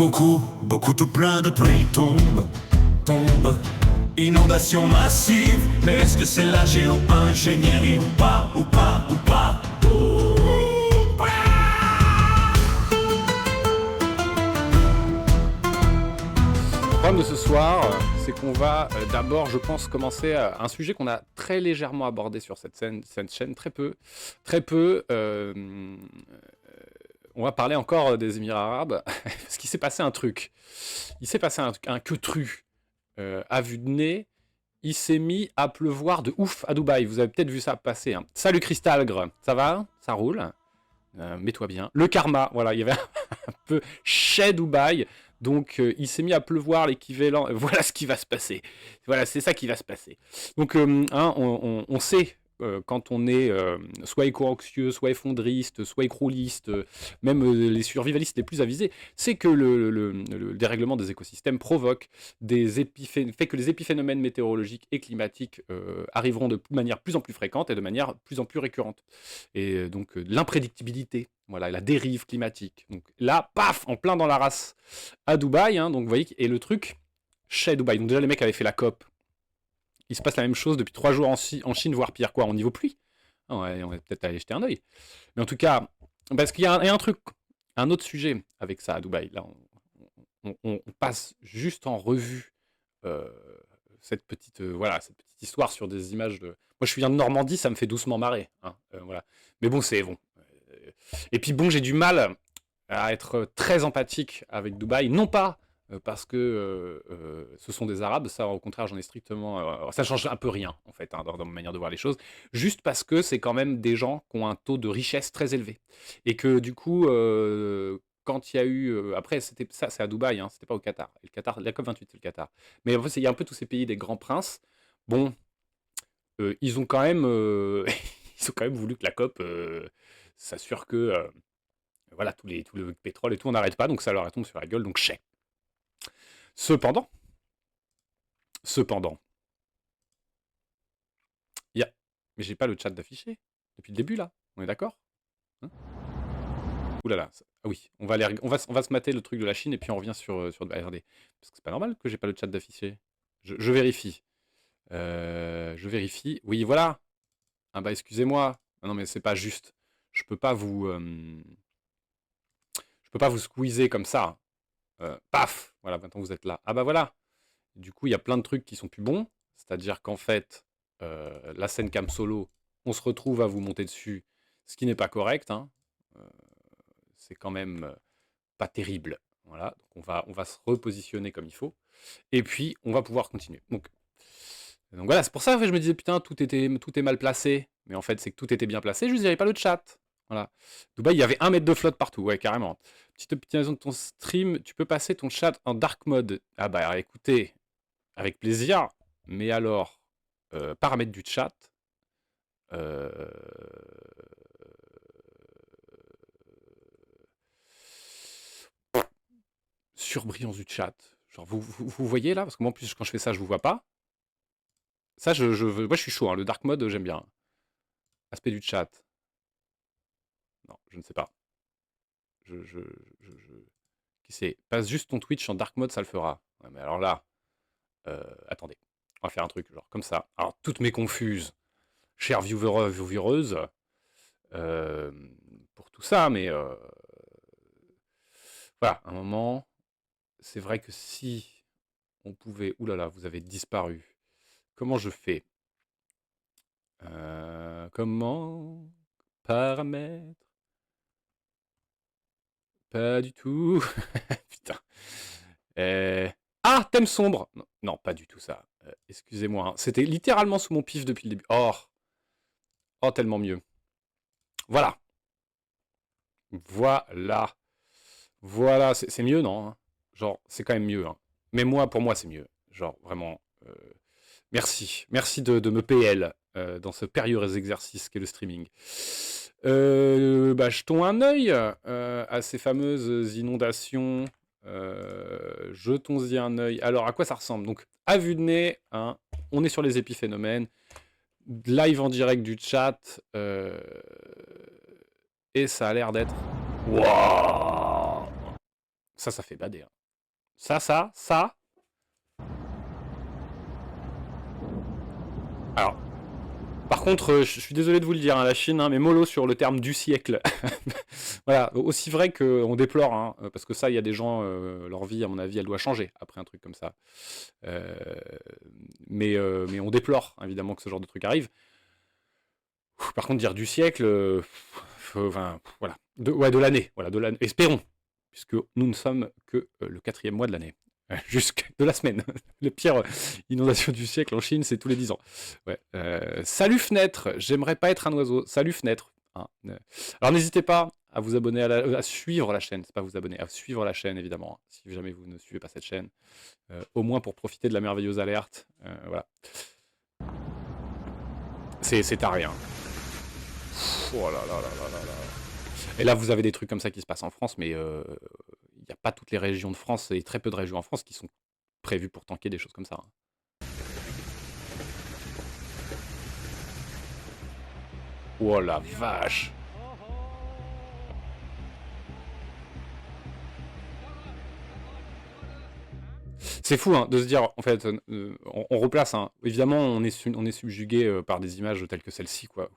beaucoup tout plein de pluie tombe. Inondation massive, mais est-ce que c'est la géo-ingénierie ou pas? Le problème de ce soir, c'est qu'on va d'abord, je pense, commencer à un sujet qu'on a très légèrement abordé sur cette chaîne, très peu. On va parler encore des Émirats arabes, parce qu'il s'est passé un truc. Il s'est passé un queutru à vue de nez. Il s'est mis à pleuvoir de ouf à Dubaï. Vous avez peut-être vu ça passer. Hein. Salut Cristalgre, ça va? Ça roule? Mets-toi bien. Le karma, voilà, il y avait un peu chez Dubaï. Donc, il s'est mis à pleuvoir l'équivalent. Voilà ce qui va se passer. Voilà, c'est ça qui va se passer. Donc, on sait, quand on est soit éco-anxieux, soit effondriste, soit écrouliste, même les survivalistes les plus avisés, c'est que le dérèglement des écosystèmes provoque fait que les épiphénomènes météorologiques et climatiques arriveront de manière plus en plus fréquente et de manière plus en plus récurrente. Et donc, l'imprédictibilité. Voilà, la dérive climatique. Donc là, paf, en plein dans la race à Dubaï. Hein, donc vous voyez, et le truc, chez Dubaï. Donc déjà, les mecs avaient fait la COP. Il se passe la même chose depuis 3 jours en Chine, voire pire, quoi, en niveau pluie. On va peut-être aller jeter un œil. Mais en tout cas, parce qu'il y a un truc, un autre sujet avec ça à Dubaï. Là, on passe juste en revue cette petite histoire sur des images de... Moi, je viens de Normandie, ça me fait doucement marrer. Hein, voilà. Mais bon, c'est bon. Et puis bon, j'ai du mal à être très empathique avec Dubaï, non pas parce que ce sont des Arabes, ça au contraire j'en ai strictement... ça change un peu rien en fait, hein, dans ma manière de voir les choses, juste parce que c'est quand même des gens qui ont un taux de richesse très élevé. Et que du coup, quand il y a eu... après, ça c'est à Dubaï, hein, c'était pas au Qatar. Et le Qatar, la COP28 c'est le Qatar. Mais en fait, il y a un peu tous ces pays des grands princes. Bon, ils ont quand même... ils ont quand même voulu que la COP s'assure que voilà, tout le pétrole et tout, on n'arrête pas, donc ça leur tombe sur la gueule, donc chais. Cependant, il y a... Mais j'ai pas le chat d'affiché depuis le début, là, on est d'accord, hein? Ouh là là, ah oui, on va se mater le truc de la Chine et puis on revient sur regardez, parce que c'est pas normal que j'ai pas le chat d'affiché. Je vérifie. Je vérifie. Oui, voilà. Ah bah excusez-moi. Non mais c'est pas juste. Je peux pas vous squeezer comme ça. Paf. Voilà, maintenant vous êtes là. Ah bah voilà. Du coup, il y a plein de trucs qui sont plus bons. C'est-à-dire qu'en fait, la scène cam solo, on se retrouve à vous monter dessus, ce qui n'est pas correct. Hein. C'est quand même pas terrible. Voilà, donc on va se repositionner comme il faut. Et puis, on va pouvoir continuer. Donc voilà, c'est pour ça que je me disais, putain, tout est mal placé. Mais en fait, c'est que tout était bien placé, juste il n'y avait pas le chat. Voilà. Dubaï, il y avait 1 mètre de flotte partout, ouais, carrément. Petite optimisation de ton stream, tu peux passer ton chat en dark mode. Ah bah écoutez, avec plaisir. Mais alors, paramètres du chat. Surbrillance du chat. Genre, vous voyez là? Parce que moi, en plus, quand je fais ça, je vous vois pas. Ça, moi, je suis chaud. Hein. Le dark mode, j'aime bien. Aspect du chat. Non, je ne sais pas. Qui sait? Passe juste ton Twitch en dark mode, ça le fera. Ouais, mais alors là, attendez. On va faire un truc, genre comme ça. Alors, toutes mes confuses, chers vieweuses, pour tout ça, mais voilà, un moment, c'est vrai que si on pouvait... Ouh là là, vous avez disparu. Comment je fais? Comment? Paramètres? Pas du tout. Putain. Ah, thème sombre. Non, non, pas du tout ça. Excusez-moi. Hein. C'était littéralement sous mon pif depuis le début. Oh. Oh, tellement mieux. Voilà. Voilà. Voilà. C'est mieux, non? Hein. Genre, c'est quand même mieux. Hein. Mais moi, pour moi, c'est mieux. Genre, vraiment. Merci. Merci de me PL dans ce périlleux exercice qu'est le streaming. Bah, jetons un œil à ces fameuses inondations. Jetons-y un œil. Alors, à quoi ça ressemble? Donc, à vue de nez, hein, on est sur les épiphénomènes. Live en direct du chat. Et ça a l'air d'être... Waouh! Ça fait bader. Hein. Ça. Alors, par contre, je suis désolé de vous le dire, hein, la Chine, hein, mais mollo sur le terme du siècle. Voilà, aussi vrai qu'on déplore, hein, parce que ça, il y a des gens, leur vie, à mon avis, elle doit changer après un truc comme ça. Euh, mais on déplore, évidemment, que ce genre de truc arrive. Par contre, dire du siècle, enfin, voilà. De l'année, voilà, espérons, puisque nous ne sommes que le 4e mois de l'année. Jusque de la semaine. Le pire inondation du siècle en Chine, c'est tous les 10 ans. Ouais. Salut Fenêtre, j'aimerais pas être un oiseau. Salut Fenêtre. Hein. Alors n'hésitez pas à vous abonner, à suivre la chaîne. C'est pas vous abonner, à suivre la chaîne évidemment. Hein, si jamais vous ne suivez pas cette chaîne. Au moins pour profiter de la merveilleuse alerte. Voilà. C'est taré. Hein. Oh là là là là là là. Et là, vous avez des trucs comme ça qui se passent en France, mais il n'y a pas toutes les régions de France et très peu de régions en France qui sont prévues pour tanker des choses comme ça. Hein. Oh la vache! C'est fou hein, de se dire, en fait, on replace, hein. Évidemment, on est subjugué par des images telles que celle-ci, quoi,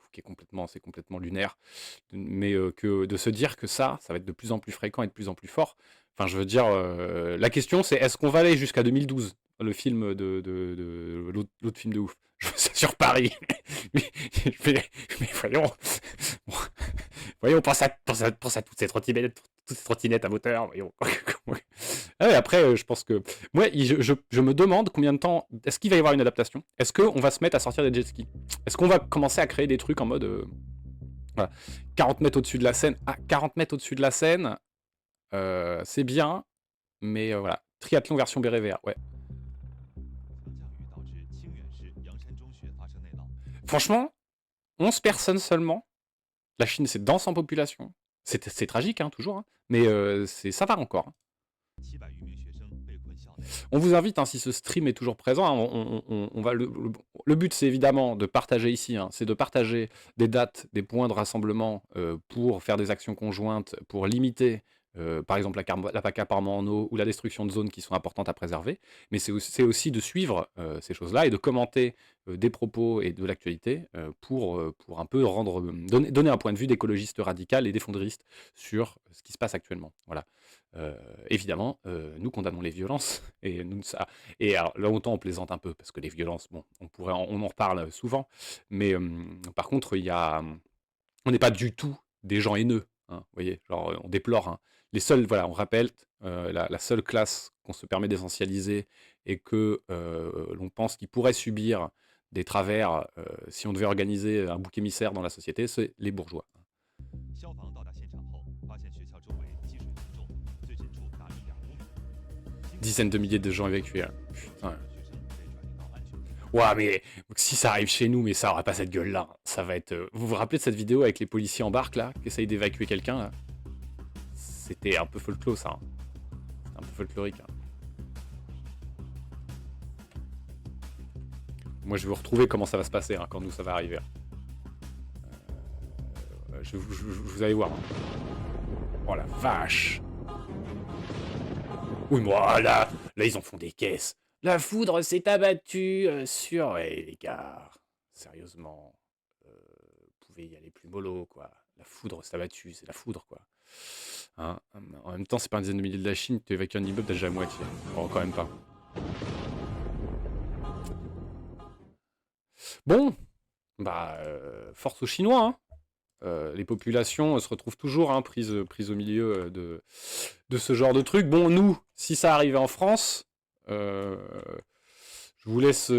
c'est complètement lunaire, mais que de se dire que ça va être de plus en plus fréquent et de plus en plus fort. Enfin, je veux dire, la question c'est est-ce qu'on va aller jusqu'à 2012, le film de l'autre film de ouf, sur Paris. mais voyons, voyons, pense à toutes ces trottinettes à moteur, voyons. Ah ouais, après, je pense que... Moi, je me demande combien de temps... Est-ce qu'il va y avoir une adaptation? Est-ce qu'on va se mettre à sortir des jet skis? Est-ce qu'on va commencer à créer des trucs en mode... voilà, 40 mètres au-dessus de la Seine. Ah, 40 mètres au-dessus de la Seine, c'est bien, mais voilà. Triathlon version béret vert, ouais. Franchement, 11 personnes seulement. La Chine, c'est dense en population. C'est tragique, hein, toujours, hein, mais ça va encore. Hein. On vous invite, hein, si ce stream est toujours présent, hein, on va le but c'est évidemment de partager ici, hein, c'est de partager des dates, des points de rassemblement pour faire des actions conjointes, pour limiter par exemple l'accaparement en eau ou la destruction de zones qui sont importantes à préserver, mais c'est aussi de suivre ces choses-là et de commenter des propos et de l'actualité pour un peu donner un point de vue d'écologiste radical et d'effondriste sur ce qui se passe actuellement. Voilà. Évidemment, nous condamnons les violences et alors là autant on plaisante un peu parce que les violences, bon, on en reparle souvent, mais par contre on n'est pas du tout des gens haineux, hein, vous voyez, genre on déplore. Hein. Les seuls, voilà, on rappelle, la seule classe qu'on se permet d'essentialiser et que l'on pense qu'il pourrait subir des travers si on devait organiser un bouc émissaire dans la société, c'est les bourgeois. Dizaines de milliers de gens évacués. Hein. Putain. Ouah, mais si ça arrive chez nous, mais ça aura pas cette gueule-là. Ça va être. Vous vous rappelez de cette vidéo avec les policiers en barque là, qui essayent d'évacuer quelqu'un là? C'était un peu folklore ça. Hein. C'était un peu folklorique. Hein. Moi, je vais vous retrouver comment ça va se passer hein, quand nous ça va arriver. Vous allez voir. Hein. Oh la vache! Oui, moi, là, ils en font des caisses. La foudre s'est abattue sur... Ouais, les gars, sérieusement, vous pouvez y aller plus mollo, quoi. La foudre s'est abattue, c'est la foudre, quoi. Hein, en même temps, c'est pas un dizaine de milliers de la Chine, tu évacues un immeuble, t'as déjà la moitié. Oh, quand même pas. Bon, bah, force aux Chinois, hein. Les populations se retrouvent toujours hein, prises au milieu de ce genre de truc. Bon, nous, si ça arrivait en France, je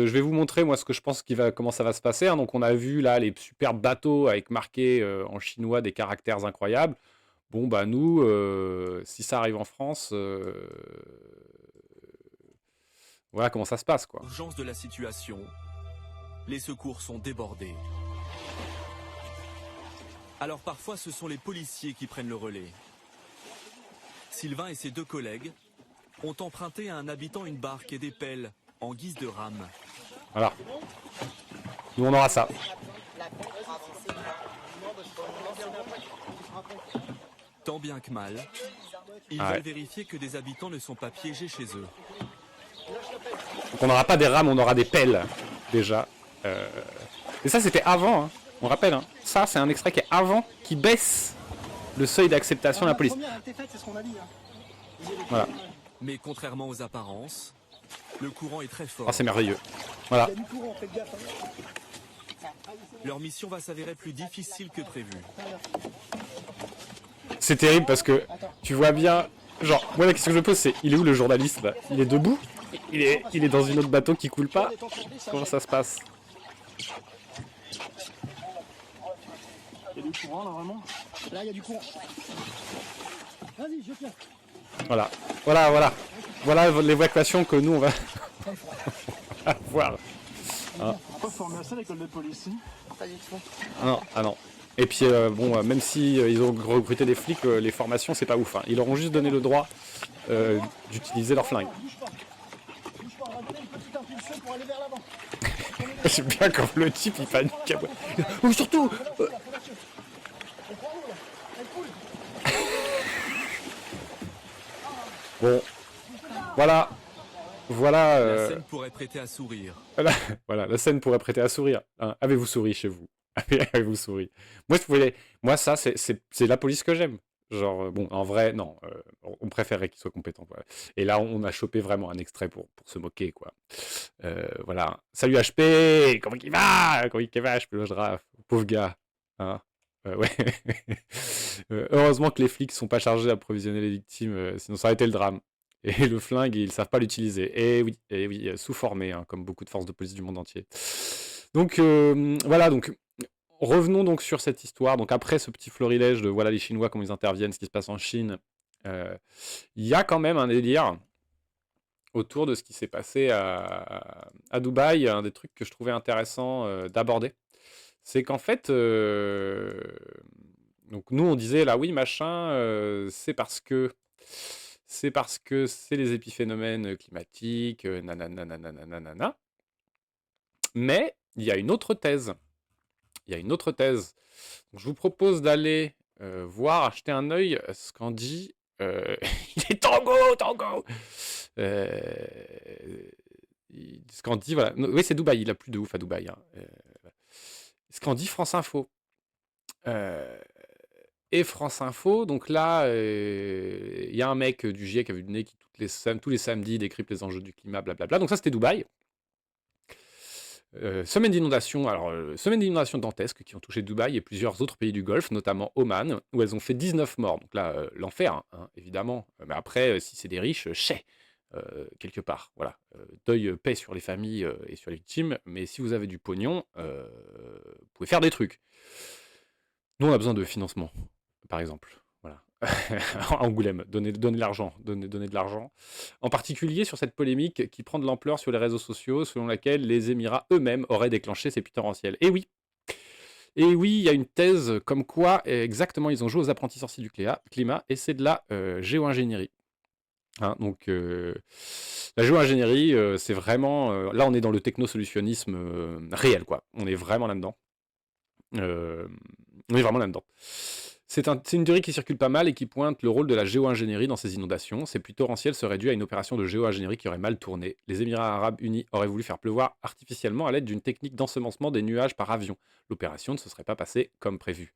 vais vous montrer moi ce que je pense comment ça va se passer. Hein. Donc on a vu là les superbes bateaux avec marqué en chinois des caractères incroyables. Bon bah nous, si ça arrive en France, voilà comment ça se passe quoi. Urgence de la situation, les secours sont débordés. Alors parfois, ce sont les policiers qui prennent le relais. Sylvain et ses 2 collègues ont emprunté à un habitant une barque et des pelles en guise de rame. Voilà. Nous, on aura ça. Tant bien que mal, ils Ah ouais. veulent vérifier que des habitants ne sont pas piégés chez eux. Donc on n'aura pas des rames, on aura des pelles, déjà. Et ça, c'était avant, hein. On rappelle, hein. Ça, c'est un extrait qui est avant, qui baisse le seuil d'acceptation de la police. Voilà. Mais contrairement aux apparences, le courant est très fort. Oh, c'est merveilleux. Voilà. Leur mission va s'avérer plus difficile que prévu. C'est terrible parce que tu vois bien. Genre, moi, la question que je me pose, c'est il est où le journaliste là? Il est debout? Il est dans une autre bateau qui coule pas? Comment ça se passe? Il y a du courant là vraiment? Là il y a du courant. Vas-y, je tiens. Voilà. Voilà l'évacuation que nous, on va voir. On va pas former à ça l'école de police. Pas du tout. Ah non. Et puis, même si ils ont recruté des flics, les formations, c'est pas ouf. Hein. Ils leur ont juste donné le droit d'utiliser leur flingue. Bouge pas, on va donner une petite impulsion pour aller vers l'avant. J'aime bien quand le type il panique. Ou surtout Bon, voilà. La scène pourrait prêter à sourire. Voilà, la scène pourrait prêter à sourire. Hein. Avez-vous souri chez vous? Avez-vous souri? Moi, ça, c'est la police que j'aime. Genre, bon, en vrai, non. On préférait qu'il soit compétent. Quoi. Et là, on a chopé vraiment un extrait pour se moquer, quoi. Voilà. Salut HP! Comment il va? Comment il va, HP le giraffe? Pauvre gars. Hein? Ouais. Heureusement que les flics sont pas chargés d'approvisionner les victimes, sinon ça aurait été le drame. Et le flingue, ils savent pas l'utiliser. Et oui, sous-formé, hein, comme beaucoup de forces de police du monde entier. Donc voilà, donc revenons donc sur cette histoire. Donc après ce petit florilège de voilà les Chinois, comment ils interviennent, ce qui se passe en Chine, il y a quand même un délire autour de ce qui s'est passé à Dubaï. Un des trucs que je trouvais intéressant d'aborder, c'est qu'en fait, donc nous on disait là oui machin, c'est parce que c'est les épiphénomènes climatiques, nanana, nanana, nanana. Mais il y a une autre thèse. Donc, je vous propose d'aller voir, acheter un œil ce qu'en dit. Il est Tango. Ce qu'en dit, voilà. Oui, c'est Dubaï, il a plus de ouf à Dubaï. Hein. Ce qu'en dit France Info. Et France Info, donc là, il y a un mec du GIEC qui a vu le nez qui tous les samedis décrypte les enjeux du climat, blablabla. Donc ça, c'était Dubaï. Semaine d'inondation dantesques qui ont touché Dubaï et plusieurs autres pays du Golfe, notamment Oman, où elles ont fait 19 morts. Donc là, l'enfer, hein, évidemment. Mais après, si c'est des riches, quelque part. Voilà. Deuil, paix sur les familles et sur les victimes. Mais si vous avez du pognon, vous pouvez faire des trucs. Nous, on a besoin de financement, par exemple. Voilà. Angoulême, donner de l'argent, donner de l'argent. En particulier sur cette polémique qui prend de l'ampleur sur les réseaux sociaux, selon laquelle les Émirats eux-mêmes auraient déclenché ces putins en ciel. Et oui, il y a une thèse comme quoi exactement ils ont joué aux apprentis sorciers du climat, et c'est de la géo-ingénierie. Hein, donc la géo-ingénierie, c'est vraiment... là, on est dans le technosolutionnisme réel, quoi. On est vraiment là-dedans. C'est une théorie qui circule pas mal et qui pointe le rôle de la géo-ingénierie dans ces inondations. Ces pluies torrentielles seraient dues à une opération de géo-ingénierie qui aurait mal tourné. Les Émirats arabes unis auraient voulu faire pleuvoir artificiellement à l'aide d'une technique d'ensemencement des nuages par avion. L'opération ne se serait pas passée comme prévu.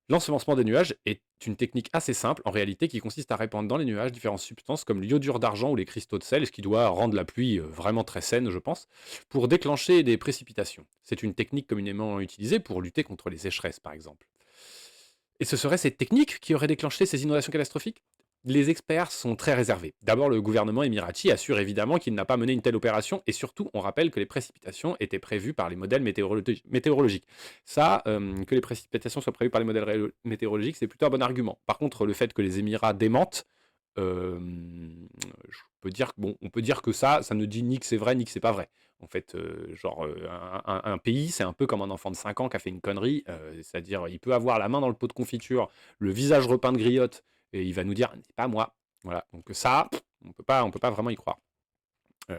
L'ensemencement des nuages est une technique assez simple, en réalité, qui consiste à répandre dans les nuages différentes substances comme l'iodure d'argent ou les cristaux de sel, ce qui doit rendre la pluie vraiment très saine, je pense, pour déclencher des précipitations. C'est une technique communément utilisée pour lutter contre les sécheresses, par exemple. Et ce serait cette technique qui aurait déclenché ces inondations catastrophiques? Les experts sont très réservés. D'abord, le gouvernement émirati assure évidemment qu'il n'a pas mené une telle opération, et surtout, on rappelle que les précipitations étaient prévues par les modèles météorologiques. Ça, que les précipitations soient prévues par les modèles météorologiques, c'est plutôt un bon argument. Par contre, le fait que les Émirats démentent, on peut dire que ça ne dit ni que c'est vrai, ni que c'est pas vrai. En fait, un pays, c'est un peu comme un enfant de 5 ans qui a fait une connerie, c'est-à-dire, il peut avoir la main dans le pot de confiture, le visage repeint de griotte, et il va nous dire, c'est pas moi. Voilà, donc ça, on peut pas vraiment y croire. On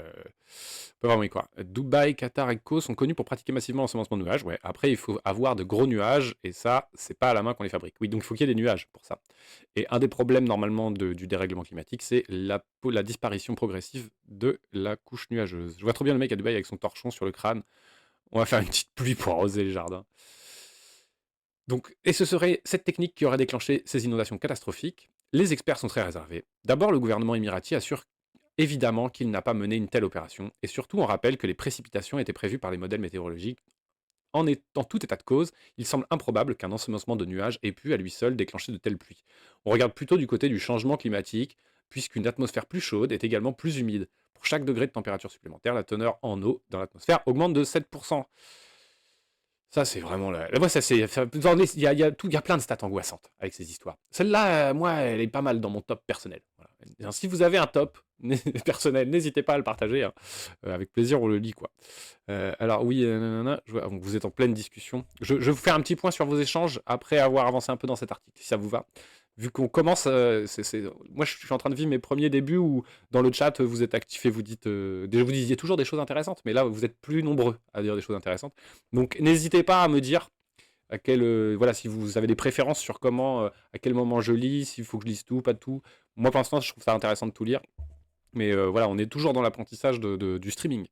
peut vraiment y croire. Dubaï, Qatar et Co sont connus pour pratiquer massivement l'ensemencement de nuages. Ouais. Après, il faut avoir de gros nuages, et ça, c'est pas à la main qu'on les fabrique. Oui, donc il faut qu'il y ait des nuages pour ça. Et un des problèmes, normalement, du dérèglement climatique, c'est la disparition progressive de la couche nuageuse. Je vois trop bien le mec à Dubaï avec son torchon sur le crâne. On va faire une petite pluie pour arroser les jardins. Donc, et ce serait cette technique qui aurait déclenché ces inondations catastrophiques. Les experts sont très réservés. D'abord, le gouvernement émirati assure évidemment qu'il n'a pas mené une telle opération, et surtout on rappelle que les précipitations étaient prévues par les modèles météorologiques. En tout état de cause, il semble improbable qu'un ensemencement de nuages ait pu à lui seul déclencher de telles pluies. On regarde plutôt du côté du changement climatique, puisqu'une atmosphère plus chaude est également plus humide. Pour chaque degré de température supplémentaire, la teneur en eau dans l'atmosphère augmente de 7%. Ça, c'est vraiment moi, ça, c'est. Il y a plein de stats angoissantes avec ces histoires. Celle-là, moi, elle est pas mal dans mon top personnel. Voilà. Alors, si vous avez un top personnel, n'hésitez pas à le partager, hein. Avec plaisir, on le lit, quoi. Alors, oui, nanana, donc vous êtes en pleine discussion. Je vais vous faire un petit point sur vos échanges après avoir avancé un peu dans cet article, si ça vous va. Vu qu'on commence, moi, je suis en train de vivre mes premiers débuts où, dans le chat, vous êtes actifs et vous dites. Déjà, vous disiez toujours des choses intéressantes, mais là, vous êtes plus nombreux à dire des choses intéressantes. Donc n'hésitez pas à me dire voilà, si vous avez des préférences sur comment, à quel moment je lis, s'il faut que je lise tout, pas tout. Moi pour l'instant je trouve ça intéressant de tout lire. Mais voilà, on est toujours dans l'apprentissage du streaming.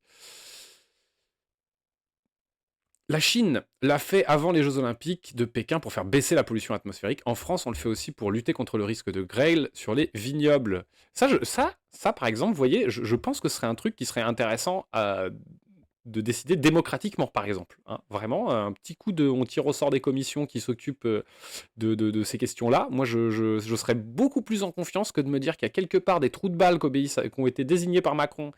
La Chine l'a fait avant les Jeux Olympiques de Pékin pour faire baisser la pollution atmosphérique. En France, on le fait aussi pour lutter contre le risque de grêle sur les vignobles. Ça par exemple, vous voyez, je pense que ce serait un truc qui serait intéressant de décider démocratiquement, par exemple. Hein. Vraiment, un petit coup on tire au sort des commissions qui s'occupent de ces questions-là. Moi, je serais beaucoup plus en confiance que de me dire qu'il y a quelque part des trous de balles qui ont été désignés par Macron,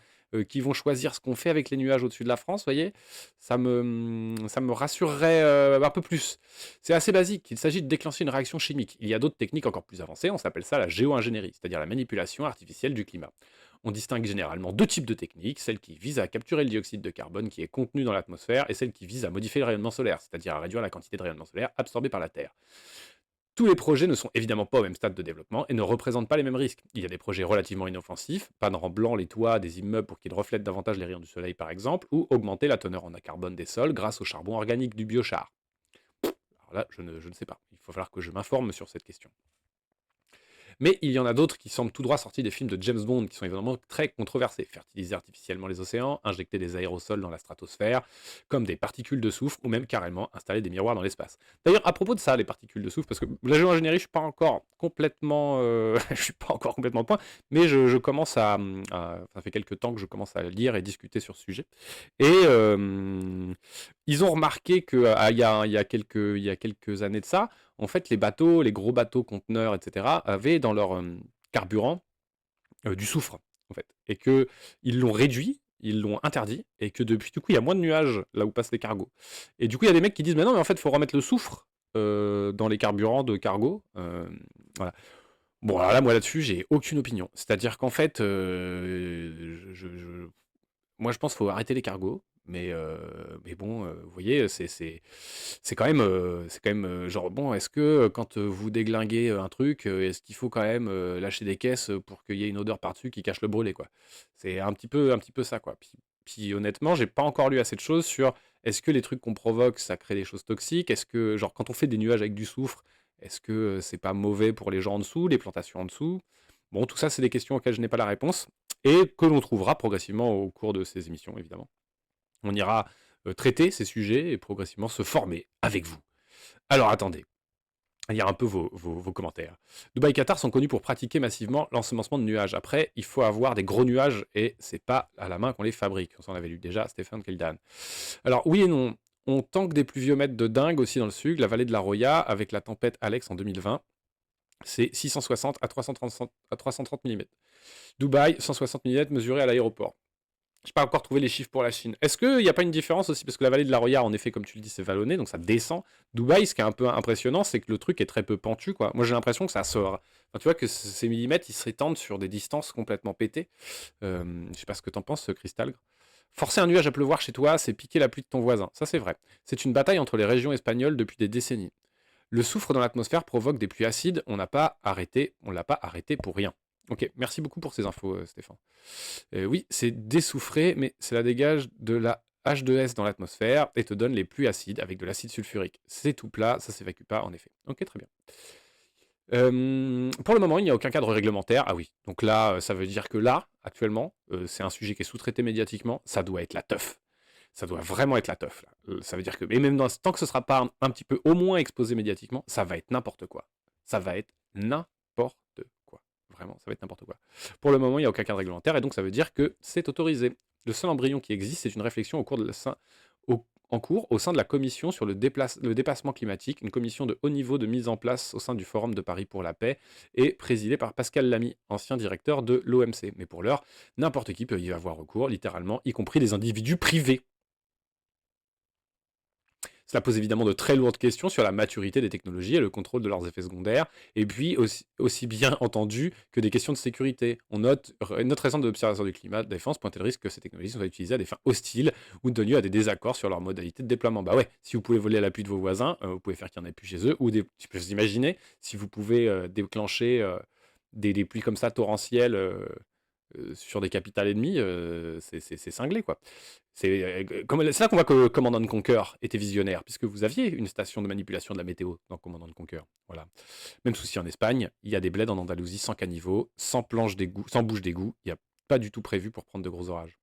qui vont choisir ce qu'on fait avec les nuages au-dessus de la France, vous voyez. Ça me rassurerait un peu plus. C'est assez basique. Il s'agit de déclencher une réaction chimique. Il y a d'autres techniques encore plus avancées. On s'appelle ça la géo-ingénierie, c'est-à-dire la manipulation artificielle du climat. On distingue généralement deux types de techniques, celle qui vise à capturer le dioxyde de carbone qui est contenu dans l'atmosphère et celle qui vise à modifier le rayonnement solaire, c'est-à-dire à réduire la quantité de rayonnement solaire absorbé par la Terre. Tous les projets ne sont évidemment pas au même stade de développement et ne représentent pas les mêmes risques. Il y a des projets relativement inoffensifs, peindre en blanc les toits des immeubles pour qu'ils reflètent davantage les rayons du soleil par exemple, ou augmenter la teneur en carbone des sols grâce au charbon organique du biochar. Alors là, je ne sais pas, il va falloir que je m'informe sur cette question. Mais il y en a d'autres qui semblent tout droit sortis des films de James Bond, qui sont évidemment très controversés. Fertiliser artificiellement les océans, injecter des aérosols dans la stratosphère, comme des particules de soufre, ou même carrément installer des miroirs dans l'espace. D'ailleurs, à propos de ça, les particules de soufre, parce que la géo-ingénierie, je suis pas encore complètement au point, mais je commence ça fait quelques temps que je commence à lire et discuter sur ce sujet. Et ils ont remarqué qu'il y a quelques années de ça, en fait, les gros bateaux conteneurs, etc., avaient dans leur carburant du soufre, en fait. Et qu'ils l'ont réduit, ils l'ont interdit, et que depuis, du coup, il y a moins de nuages là où passent les cargos. Et du coup, il y a des mecs qui disent, mais non, mais en fait, il faut remettre le soufre dans les carburants de cargo. Voilà. Bon, alors là, moi, là-dessus, j'ai aucune opinion. C'est-à-dire qu'en fait, moi, je pense qu'il faut arrêter les cargos. Mais bon, vous voyez, c'est quand même, genre, bon, est-ce que quand vous déglinguez un truc, est-ce qu'il faut quand même lâcher des caisses pour qu'il y ait une odeur par-dessus qui cache le brûlé, quoi. C'est un petit peu ça, quoi. Puis honnêtement, j'ai pas encore lu assez de choses sur est-ce que les trucs qu'on provoque, ça crée des choses toxiques? Est-ce que, genre, quand on fait des nuages avec du soufre, est-ce que c'est pas mauvais pour les gens en dessous, les plantations en dessous? Bon, tout ça, c'est des questions auxquelles je n'ai pas la réponse et que l'on trouvera progressivement au cours de ces émissions, évidemment. On ira traiter ces sujets et progressivement se former avec vous. Alors attendez, il y a un peu vos commentaires. Dubaï et Qatar sont connus pour pratiquer massivement l'ensemencement de nuages. Après, il faut avoir des gros nuages et c'est pas à la main qu'on les fabrique. On s'en avait lu déjà, Stéphane Keldan. Alors oui et non, on tanque des pluviomètres de dingue aussi dans le sud, la vallée de la Roya avec la tempête Alex en 2020. C'est 660 à 330 mm. Dubaï, 160 mm mesurés à l'aéroport. Je n'ai pas encore trouvé les chiffres pour la Chine. Est-ce qu'il n'y a pas une différence aussi? Parce que la vallée de la Roya, en effet, comme tu le dis, c'est vallonné, donc ça descend. Dubaï, ce qui est un peu impressionnant, c'est que le truc est très peu pentu, quoi. Moi, j'ai l'impression que ça sort. Enfin, tu vois que ces millimètres, ils se rétendent sur des distances complètement pétées. Je ne sais pas ce que t'en penses, Cristal. Forcer un nuage à pleuvoir chez toi, c'est piquer la pluie de ton voisin. Ça, c'est vrai. C'est une bataille entre les régions espagnoles depuis des décennies. Le soufre dans l'atmosphère provoque des pluies acides. On l'a pas arrêté pour rien. Ok, merci beaucoup pour ces infos, Stéphane. Oui, c'est dessoufré, mais cela dégage de la H2S dans l'atmosphère et te donne les pluies acides avec de l'acide sulfurique. C'est tout plat, ça s'évacue pas, en effet. Ok, très bien. Pour le moment, il n'y a aucun cadre réglementaire. Ah oui, donc là, ça veut dire que là, actuellement, c'est un sujet qui est sous-traité médiatiquement, ça doit être la teuf. Ça doit vraiment être la teuf, là. Ça veut dire que, et même tant que ce sera pas un petit peu au moins exposé médiatiquement, ça va être n'importe quoi. Ça va être n'importe quoi. Vraiment, ça va être n'importe quoi. Pour le moment, il n'y a aucun cadre réglementaire, et donc ça veut dire que c'est autorisé. Le seul embryon qui existe, c'est une réflexion en cours au sein de la commission sur le dépassement climatique, une commission de haut niveau de mise en place au sein du Forum de Paris pour la paix, et présidée par Pascal Lamy, ancien directeur de l'OMC. Mais pour l'heure, n'importe qui peut y avoir recours, littéralement, y compris des individus privés. Cela pose évidemment de très lourdes questions sur la maturité des technologies et le contrôle de leurs effets secondaires, et puis aussi bien entendu que des questions de sécurité. Notre récente de l'Observatoire du climat de défense pointait le risque que ces technologies soient utilisées à des fins hostiles ou donnent lieu à des désaccords sur leur modalité de déploiement. Bah ouais, si vous pouvez voler à l'appui de vos voisins, vous pouvez faire qu'il n'y en ait plus chez eux, ou tu peux vous imaginer, si vous pouvez déclencher des pluies comme ça torrentielles sur des capitales ennemies, c'est cinglé, quoi. C'est là qu'on voit que Command & Conquer était visionnaire, puisque vous aviez une station de manipulation de la météo dans Command & Conquer. Voilà. Même souci en Espagne, il y a des bleds en Andalousie sans caniveau, sans planche d'égout, sans bouche d'égout. Il n'y a pas du tout prévu pour prendre de gros orages.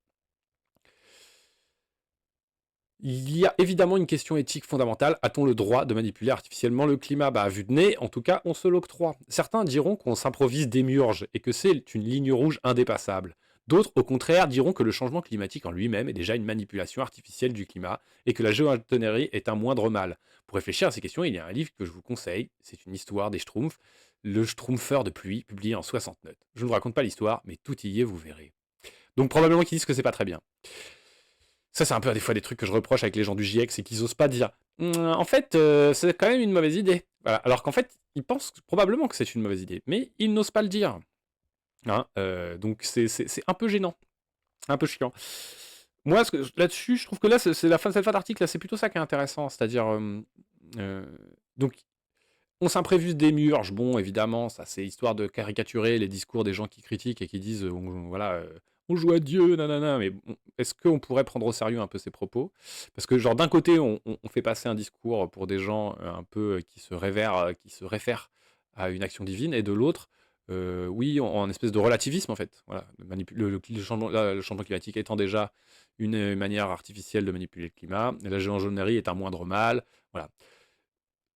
Il y a évidemment une question éthique fondamentale. A-t-on le droit de manipuler artificiellement le climat? Bah, à vue de nez, en tout cas, on se l'octroie. Certains diront qu'on s'improvise démiurge et que c'est une ligne rouge indépassable. D'autres, au contraire, diront que le changement climatique en lui-même est déjà une manipulation artificielle du climat et que la géoingénierie est un moindre mal. Pour réfléchir à ces questions, il y a un livre que je vous conseille. C'est une histoire des Schtroumpfs, Le Schtroumpfer de pluie, publié en 69. Je ne vous raconte pas l'histoire, mais tout y est, vous verrez. Donc probablement qu'ils disent que c'est pas très bien. Ça, c'est un peu des fois des trucs que je reproche avec les gens du GIEC, c'est qu'ils osent pas dire En fait, c'est quand même une mauvaise idée. Voilà. Alors qu'en fait, ils pensent probablement que c'est une mauvaise idée, mais ils n'osent pas le dire. Hein, donc c'est un peu gênant, un peu chiant. Moi, là-dessus, je trouve que là, c'est cette fin d'article, là, c'est plutôt ça qui est intéressant. C'est-à-dire, donc, on s'imprévise des murges. Bon, évidemment, ça, c'est histoire de caricaturer les discours des gens qui critiquent et qui disent voilà, on joue à Dieu, nanana. Mais bon, est-ce qu'on pourrait prendre au sérieux un peu ces propos? Parce que, genre, d'un côté, on fait passer un discours pour des gens un peu qui se réfèrent à une action divine, et de l'autre, oui, en espèce de relativisme, en fait. Voilà, le changement climatique étant déjà une manière artificielle de manipuler le climat, la géoingénierie est un moindre mal. Voilà.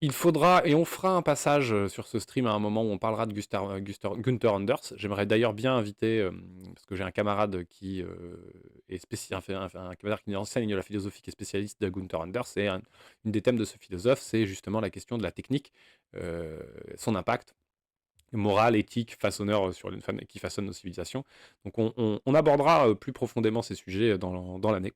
Il faudra, et on fera un passage sur ce stream à un moment où on parlera de Gunther Anders. J'aimerais d'ailleurs bien inviter, parce que j'ai un camarade qui est un camarade qui enseigne la philosophie, qui est spécialiste de Gunther Anders, et une des thèmes de ce philosophe, c'est justement la question de la technique, son impact moral, éthique, façonneur qui façonne nos civilisations. Donc on abordera plus profondément ces sujets dans l'année.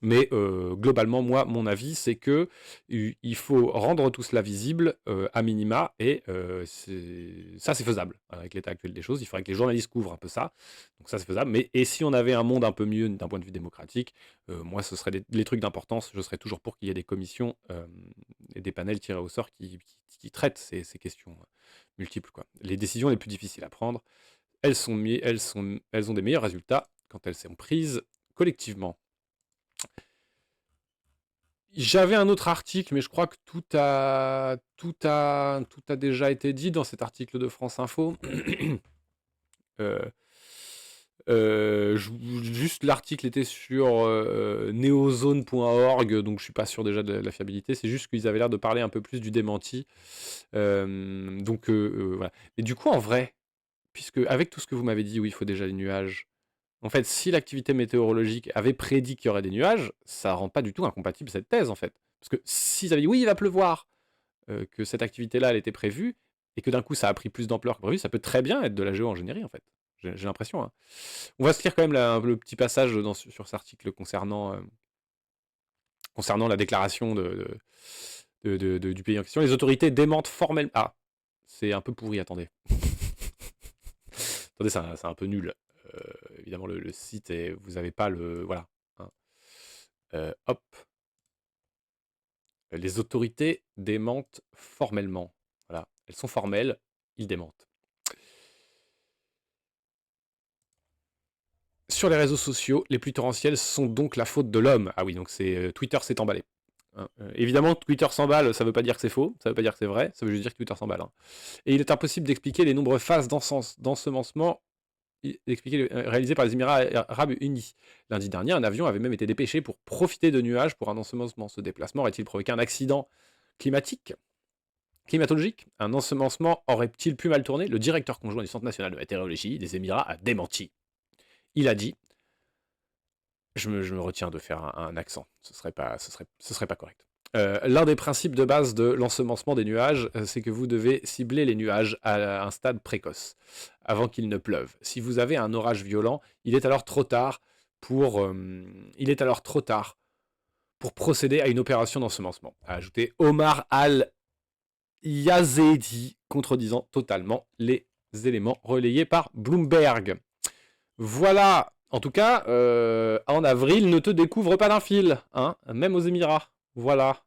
Mais globalement, moi, mon avis, c'est que il faut rendre tout cela visible à minima, et ça, c'est faisable avec l'état actuel des choses. Il faudrait que les journalistes couvrent un peu ça, donc ça, c'est faisable. Et si on avait un monde un peu mieux d'un point de vue démocratique, moi, ce serait les trucs d'importance. Je serais toujours pour qu'il y ait des commissions et des panels tirés au sort qui traitent ces questions multiples, quoi. Les décisions les plus difficiles à prendre, elles ont des meilleurs résultats quand elles sont prises collectivement. J'avais un autre article, mais je crois que tout a déjà été dit dans cet article de France Info. Juste l'article était sur neozone.org, donc je suis pas sûr déjà de la fiabilité. C'est juste qu'ils avaient l'air de parler un peu plus du démenti. Voilà. Et du coup, en vrai, puisque avec tout ce que vous m'avez dit, oui, il faut déjà les nuages. En fait, si l'activité météorologique avait prédit qu'il y aurait des nuages, ça rend pas du tout incompatible cette thèse, en fait. Parce que s'ils avaient dit oui, il va pleuvoir, que cette activité-là, elle était prévue, et que d'un coup, ça a pris plus d'ampleur que prévu, ça peut très bien être de la géo-ingénierie, en fait. J'ai l'impression. Hein. On va se lire quand même le petit passage sur cet article concernant la déclaration du pays en question. Les autorités démentent formellement... Ah, c'est un peu pourri, attendez. Attendez, c'est un peu nul. Évidemment, le site, vous n'avez pas le... Voilà. Hein. Hop. Les autorités démentent formellement. Voilà. Elles sont formelles, ils démentent. Sur les réseaux sociaux, les plus torrentiels sont donc la faute de l'homme. Ah oui, donc c'est Twitter s'est emballé. Hein, évidemment, Twitter s'emballe, ça veut pas dire que c'est faux, ça veut pas dire que c'est vrai, ça veut juste dire que Twitter s'emballe. Hein. Et il est impossible d'expliquer les nombreuses phases d'ensemencement réalisées par les Émirats Arabes Unis. Lundi dernier, un avion avait même été dépêché pour profiter de nuages pour un ensemencement. Ce déplacement aurait-il provoqué un accident climatologique? Un ensemencement aurait-il pu mal tourner? Le directeur conjoint du Centre national de météorologie des Émirats a démenti. Il a dit, je me retiens de faire un accent, ce serait pas correct. L'un des principes de base de l'ensemencement des nuages, c'est que vous devez cibler les nuages à un stade précoce, avant qu'il ne pleuve. Si vous avez un orage violent, il est alors trop tard pour procéder à une opération d'ensemencement, a ajouté Omar Al-Yazedi, contredisant totalement les éléments relayés par Bloomberg. Voilà, en tout cas, en avril, ne te découvre pas d'un fil, hein, même aux Émirats. Voilà.